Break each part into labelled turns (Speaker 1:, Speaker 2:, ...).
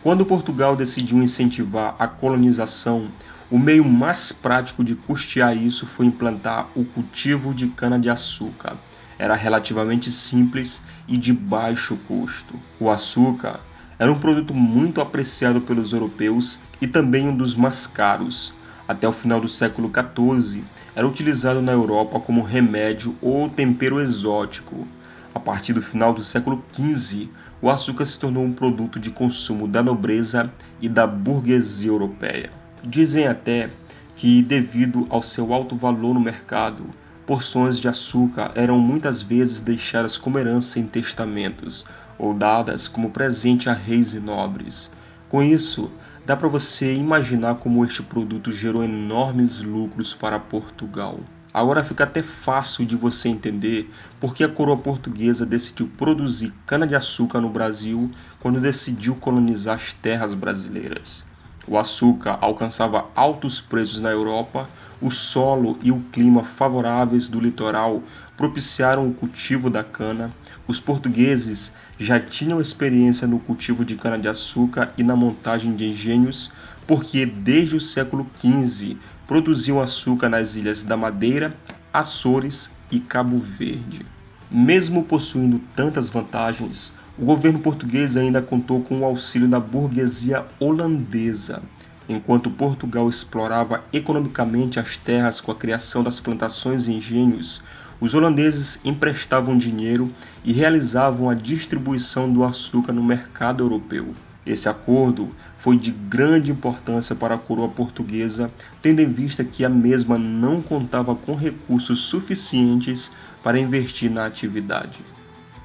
Speaker 1: Quando Portugal decidiu incentivar a colonização, o meio mais prático de custear isso foi implantar o cultivo de cana-de-açúcar. Era relativamente simples e de baixo custo. O açúcar era um produto muito apreciado pelos europeus e também um dos mais caros. Até o final do século XIV, era utilizado na Europa como remédio ou tempero exótico. A partir do final do século XV, o açúcar se tornou um produto de consumo da nobreza e da burguesia europeia. Dizem até que, devido ao seu alto valor no mercado, porções de açúcar eram muitas vezes deixadas como herança em testamentos ou dadas como presente a reis e nobres. Com isso, dá para você imaginar como este produto gerou enormes lucros para Portugal. Agora fica até fácil de você entender por que a coroa portuguesa decidiu produzir cana-de-açúcar no Brasil quando decidiu colonizar as terras brasileiras. O açúcar alcançava altos preços na Europa, o solo e o clima favoráveis do litoral propiciaram o cultivo da cana. Os portugueses já tinham experiência no cultivo de cana-de-açúcar e na montagem de engenhos, porque desde o século XV produziam açúcar nas ilhas da Madeira, Açores e Cabo Verde. Mesmo possuindo tantas vantagens, o governo português ainda contou com o auxílio da burguesia holandesa. Enquanto Portugal explorava economicamente as terras com a criação das plantações e engenhos, os holandeses emprestavam dinheiro e realizavam a distribuição do açúcar no mercado europeu. Esse acordo foi de grande importância para a coroa portuguesa, tendo em vista que a mesma não contava com recursos suficientes para investir na atividade.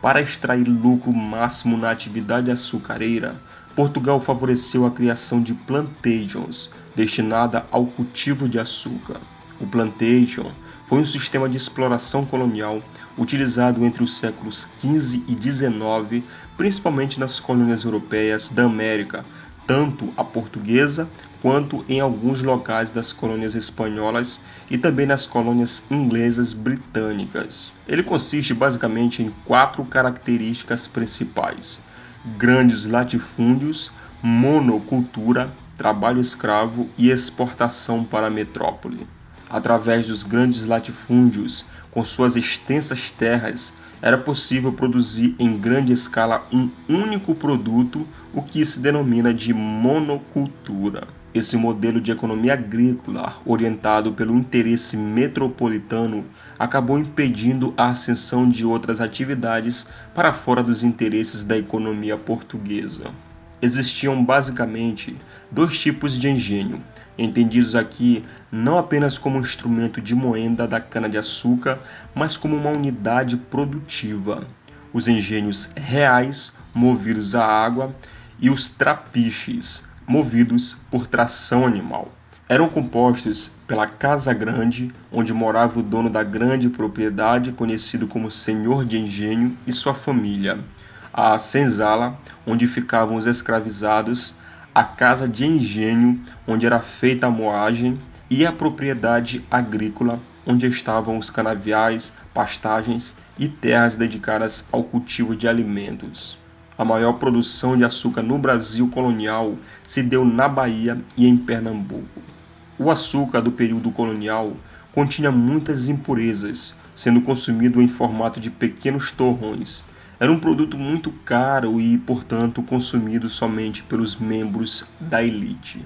Speaker 1: Para extrair lucro máximo na atividade açucareira, Portugal favoreceu a criação de plantations, destinada ao cultivo de açúcar. O plantation foi um sistema de exploração colonial utilizado entre os séculos XV e XIX, principalmente nas colônias europeias da América, tanto a portuguesa quanto em alguns locais das colônias espanholas e também nas colônias inglesas britânicas. Ele consiste basicamente em 4 características principais: grandes latifúndios, monocultura, trabalho escravo e exportação para a metrópole. Através dos grandes latifúndios, com suas extensas terras, era possível produzir em grande escala um único produto, o que se denomina de monocultura. Esse modelo de economia agrícola, orientado pelo interesse metropolitano, acabou impedindo a ascensão de outras atividades para fora dos interesses da economia portuguesa. Existiam basicamente 2 tipos de engenho, entendidos aqui não apenas como um instrumento de moenda da cana-de-açúcar, mas como uma unidade produtiva: os engenhos reais, movidos a água, e os trapiches, movidos por tração animal. Eram compostos pela Casa Grande, onde morava o dono da grande propriedade, conhecido como senhor de engenho, e sua família; a senzala, onde ficavam os escravizados; a casa de engenho, onde era feita a moagem; e a propriedade agrícola, onde estavam os canaviais, pastagens e terras dedicadas ao cultivo de alimentos. A maior produção de açúcar no Brasil colonial se deu na Bahia e em Pernambuco. O açúcar do período colonial continha muitas impurezas, sendo consumido em formato de pequenos torrões. Era um produto muito caro e, portanto, consumido somente pelos membros da elite.